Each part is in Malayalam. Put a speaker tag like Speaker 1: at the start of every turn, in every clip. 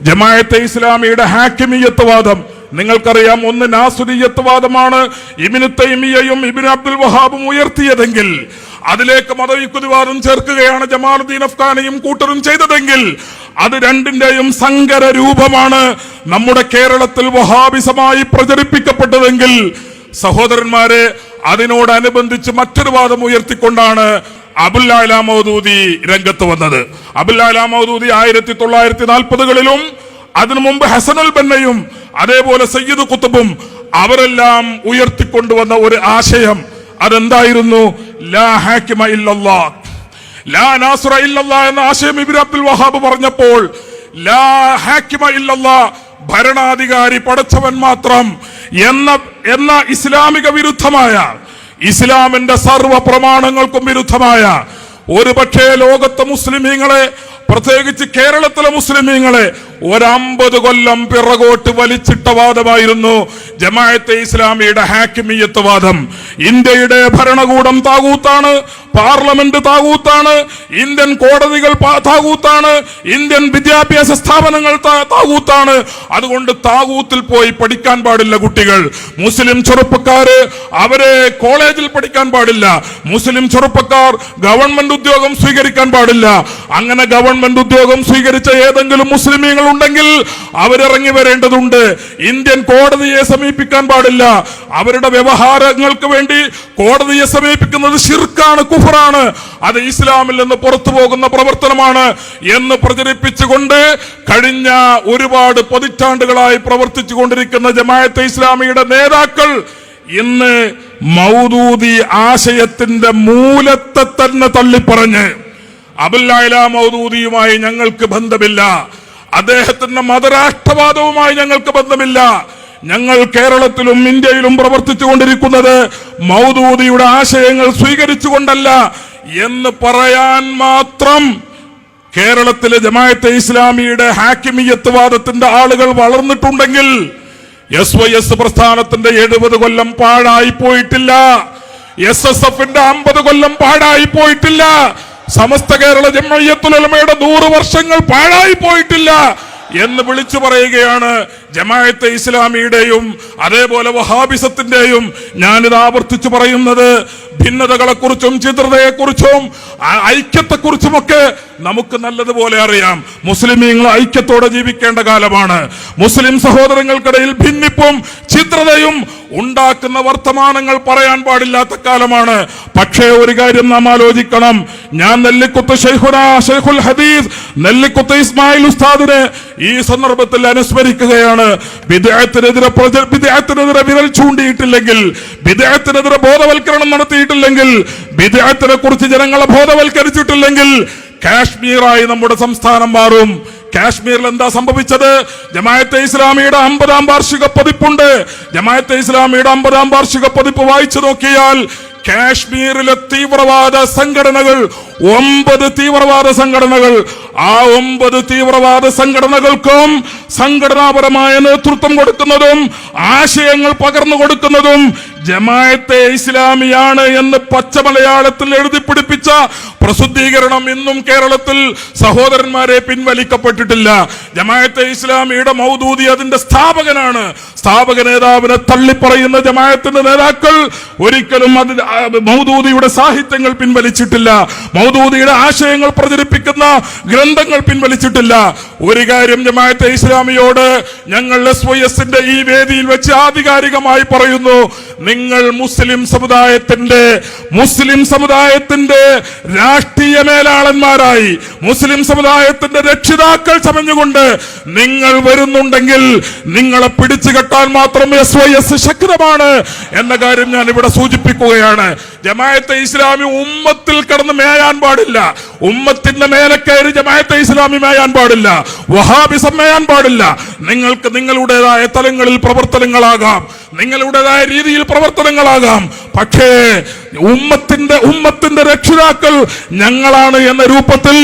Speaker 1: ജമാഅത്തെ ഇസ്ലാമിയുടെ ഹാക്കിമിയ്യത്ത് വാദം നിങ്ങൾക്കറിയാം. ഒന്ന് നാസുരിയ്യത്ത് വാദമാണ് ഇബ്നു തൈമിയ്യയും ഇബ്നു അബ്ദുൽ വഹാബും ഉയർത്തിയതെങ്കിൽ, അതിലേക്ക് മതയുക്തിവാദം ചേർക്കുകയാണ് ജമാലുദ്ദീൻ അഫ്ഗാനിയും കൂട്ടരും ചെയ്തതെങ്കിൽ, അത് രണ്ടിന്റെയും സങ്കര രൂപമാണ് നമ്മുടെ കേരളത്തിൽ വഹാബിസമായി പ്രചരിപ്പിക്കപ്പെട്ടതെങ്കിൽ, സഹോദരന്മാരെ, അതിനോടനുബന്ധിച്ച് മറ്റൊരു വാദം ഉയർത്തിക്കൊണ്ടാണ് അബുൽ അഅ്ല മൗദൂദി രംഗത്ത് വന്നത്. അബുൽ അഅ്ല മൗദൂദി 1940കളിലും അതിനു മുമ്പ് ഹസനുൽ ബന്നയും അതേപോലെ സയ്യിദ് ഖുത്ബും അവരെല്ലാം ഉയർത്തിക്കൊണ്ടുവന്ന ഒരു ആശയം അതെന്തായിരുന്നു? ലാ ഹാക്കിമ ഇല്ലല്ലാഹ്, ലാ നാസിറ ഇല്ലല്ലാഹ് എന്ന ആശയം ഇബ്നു അബ്ദുൽ വഹാബ് പറഞ്ഞപ്പോൾ, ലാ ഹാക്കിമ ഇല്ലല്ലാഹ്, ഭരണാധികാരി പടച്ചവൻ മാത്രം എന്ന ഇസ്ലാമിക വിരുദ്ധമായ, ഇസ്ലാമിന്റെ സർവ പ്രമാണങ്ങൾക്കും വിരുദ്ധമായ, ഒരുപക്ഷേ ലോകത്തെ മുസ്ലിമീങ്ങളെ, പ്രത്യേകിച്ച് കേരളത്തിലെ മുസ്ലിമീങ്ങളെ 50 കൊല്ലം പിറകോട്ട് വലിച്ചിട്ട വാദമായിരുന്നു ജമാഅത്തെ ഇസ്ലാമിയുടെ ഹാക്കിമിയ്യത്ത് വാദം. ഇന്ത്യയുടെ ഭരണകൂടം താഗൂത്താണ്, പാർലമെന്റ് താഗൂത്താണ്, ഇന്ത്യൻ കോടതികൾ താഗൂത്താണ്, ഇന്ത്യൻ വിദ്യാഭ്യാസ സ്ഥാപനങ്ങൾ താഗൂത്താണ്. അതുകൊണ്ട് താഗൂത്തിൽ പോയി പഠിക്കാൻ പാടില്ല കുട്ടികൾ. മുസ്ലിം ചെറുപ്പക്കാര് അവരെ കോളേജിൽ പഠിക്കാൻ പാടില്ല. മുസ്ലിം ചെറുപ്പക്കാർ ഗവൺമെന്റ് ഉദ്യോഗം സ്വീകരിക്കാൻ പാടില്ല. അങ്ങനെ ഗവൺമെന്റ് ഉദ്യോഗം സ്വീകരിച്ച ഏതെങ്കിലും മുസ്ലിമീങ്ങൾ ഉണ്ടെങ്കിൽ അവരിറങ്ങി വരേണ്ടതുണ്ട്. ഇന്ത്യൻ കോടതിയെ സമീപിക്കാൻ പാടില്ല. അവരുടെ വ്യവഹാരങ്ങൾക്ക് വേണ്ടി കോടതിയെ സമീപിക്കുന്നത് ശിർക്കാണ്, കുഫറാണ്, അത് ഇസ്ലാമിൽ നിന്ന് പുറത്തു പോകുന്ന പ്രവർത്തനമാണ് എന്ന് പ്രചരിപ്പിച്ചുകൊണ്ട് കഴിഞ്ഞ ഒരുപാട് പതിറ്റാണ്ടുകളായി പ്രവർത്തിച്ചു കൊണ്ടിരിക്കുന്ന ജമാഅത്തെ ഇസ്ലാമിയുടെ നേതാക്കൾ ഇന്ന് മൗദൂദി ആശയത്തിന്റെ മൂലത്തെ തന്നെ തള്ളിപ്പറഞ്ഞ്, അബുൽ അഅ്ല മൗദൂദിയുമായി ഞങ്ങൾക്ക് ബന്ധമില്ല, അദ്ദേഹത്തിന്റെ മതരാഷ്ട്രവാദവുമായി ഞങ്ങൾക്ക് ബന്ധമില്ല, ഞങ്ങൾ കേരളത്തിലും ഇന്ത്യയിലും പ്രവർത്തിച്ചു കൊണ്ടിരിക്കുന്നത് മൗദൂദിയുടെ ആശയങ്ങൾ സ്വീകരിച്ചുകൊണ്ടല്ല എന്ന് പറയാൻ മാത്രം കേരളത്തിലെ ജമാഅത്തെ ഇസ്ലാമിയുടെ ഹാക്കിമിയ്യത്ത് വാദത്തിന്റെ ആളുകൾ വളർന്നിട്ടുണ്ടെങ്കിൽ SYS പ്രസ്ഥാനത്തിന്റെ 70 കൊല്ലം പാഴായി പോയിട്ടില്ല, SSFന്റെ 50 കൊല്ലം പാഴായി പോയിട്ടില്ല, സമസ്ത കേരള ജംഇയ്യത്തുൽ ഉലമയുടെ 100 വർഷങ്ങൾ പാഴായി പോയിട്ടില്ല എന്ന് വിളിച്ചു പറയുകയാണ് ജമാഅത്തെ ഇസ്ലാമിയുടെയും അതേപോലെ വഹാബിസത്തിന്റെയും. ഞാനിത് ആവർത്തിച്ചു പറയുന്നത് ഭിന്നതകളെക്കുറിച്ചും ചിത്രതയെക്കുറിച്ചും ഐക്യത്തെക്കുറിച്ചുമൊക്കെ നമുക്ക് നല്ലതുപോലെ അറിയാം. മുസ്ലിമീങ്ങൾ ഐക്യത്തോടെ ജീവിക്കേണ്ട കാലമാണ്. മുസ്ലിം സഹോദരങ്ങൾക്കിടയിൽ ഭിന്നിപ്പും ചിത്രതയും ഉണ്ടാക്കുന്ന വർത്തമാനങ്ങൾ പറയാൻ പാടില്ലാത്ത കാലമാണ്. പക്ഷേ ഒരു കാര്യം നാം ആലോചിക്കണം. ഞാൻ നെല്ലിക്കുത്ത് ശൈഖുൽ ഹദീസ് നെല്ലിക്കുത്ത് ഇസ്മായിൽ ഉസ്താദിനെ ഈ സന്ദർഭത്തിൽ അനുസ്മരിക്കുകയാണ്. ബിദ്അത്തിനെതിരെ വിരൽ ചൂണ്ടിയിട്ടില്ലെങ്കിൽ, ബിദ്അത്തിനെതിരെ ബോധവൽക്കരണം നടത്തിയിട്ടില്ലെങ്കിൽ, ബിദ്അത്തിനെ കുറിച്ച് ജനങ്ങളെ ബോധവൽക്കരിച്ചിട്ടില്ലെങ്കിൽ കാശ്മീറായി നമ്മുടെ സംസ്ഥാനം മാറും. കാശ്മീരിൽ എന്താ സംഭവിച്ചത്? ജമാഅത്തെ ഇസ്ലാമിയുടെ 50ാം വാർഷിക പതിപ്പുണ്ട്. ജമാഅത്തെ ഇസ്ലാമിയുടെ 50ാം വാർഷിക പതിപ്പ് വായിച്ചു നോക്കിയാൽ കാശ്മീരിലെ തീവ്രവാദ സംഘടനകൾ 9 തീവ്രവാദ സംഘടനകൾ, ആ 9 തീവ്രവാദ സംഘടനകൾക്കും സംഘടനാപരമായ നേതൃത്വം കൊടുക്കുന്നതും ആശയങ്ങൾ പകർന്നു കൊടുക്കുന്നതും ജമാഅത്തെ ഇസ്ലാമിയാണ് എന്ന് പച്ചമലയാളത്തിൽ എഴുതി പിടിപ്പിച്ച പ്രസിദ്ധീകരണം ഇന്നും കേരളത്തിൽ സഹോദരന്മാരെ പിൻവലിക്കപ്പെട്ടിട്ടില്ല. ജമാഅത്തെ ഇസ്ലാമിയുടെ മൗദൂദി അതിന്റെ സ്ഥാപകനാണ്. സ്ഥാപക നേതാവിനെ തള്ളിപ്പറയുന്ന ജമാഅത്തിന്റെ നേതാക്കൾ ഒരിക്കലും മൗദൂദിയുടെ സാഹിത്യങ്ങൾ പിൻവലിച്ചിട്ടില്ല, മൗദൂദിയുടെ ആശയങ്ങൾ പ്രചരിപ്പിക്കുന്ന ഗ്രന്ഥങ്ങൾ പിൻവലിച്ചിട്ടില്ല. ഒരു കാര്യം ജമാഅത്തെ ഇസ്ലാമിയോട് ഞങ്ങൾ SYSന്റെ ഈ വേദിയിൽ വെച്ച് ആധികാരികമായി പറയുന്നു, നിങ്ങൾ മുസ്ലിം സമുദായത്തിന്റെ രാഷ്ട്രീയ മേലാളന്മാരായി, മുസ്ലിം സമുദായത്തിന്റെ രക്ഷിതാക്കൾ ചമഞ്ഞുകൊണ്ട് നിങ്ങൾ വരുന്നുണ്ടെങ്കിൽ നിങ്ങളെ പിടിച്ചു കെട്ടാൻ മാത്രം SYS ശക്തമാണ് എന്ന കാര്യം ഞാൻ ഇവിടെ സൂചിപ്പിക്കുകയാണ്. ജമാഅത്തെ ഇസ്ലാമി ഉമ്മത്തിൽ കടന്ന് മേയാൻ പാടില്ല. ഉമ്മത്തിന്റെ മേലെ കയറി ജമാഅത്തെ ഇസ്ലാമി മേയാൻ പാടില്ല, വഹാബിസം മേയാൻ പാടില്ല. നിങ്ങൾക്ക് നിങ്ങളുടേതായ തലങ്ങളിൽ പ്രവർത്തനങ്ങളാകാം, നിങ്ങളുടേതായ രീതിയിൽ പ്രവർത്തനങ്ങളാകാം. പക്ഷേ ഉമ്മത്തിന്റെ രക്ഷിതാക്കൾ ഞങ്ങളാണ് എന്ന രൂപത്തിൽ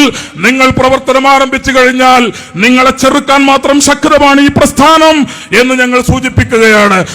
Speaker 1: നിങ്ങൾ പ്രവർത്തനം ആരംഭിച്ചു കഴിഞ്ഞാൽ നിങ്ങളെ ചെറുക്കാൻ മാത്രം ശക്തമാണ് ഈ പ്രസ്ഥാനം എന്ന് ഞങ്ങൾ സൂചിപ്പിക്കുകയാണ്.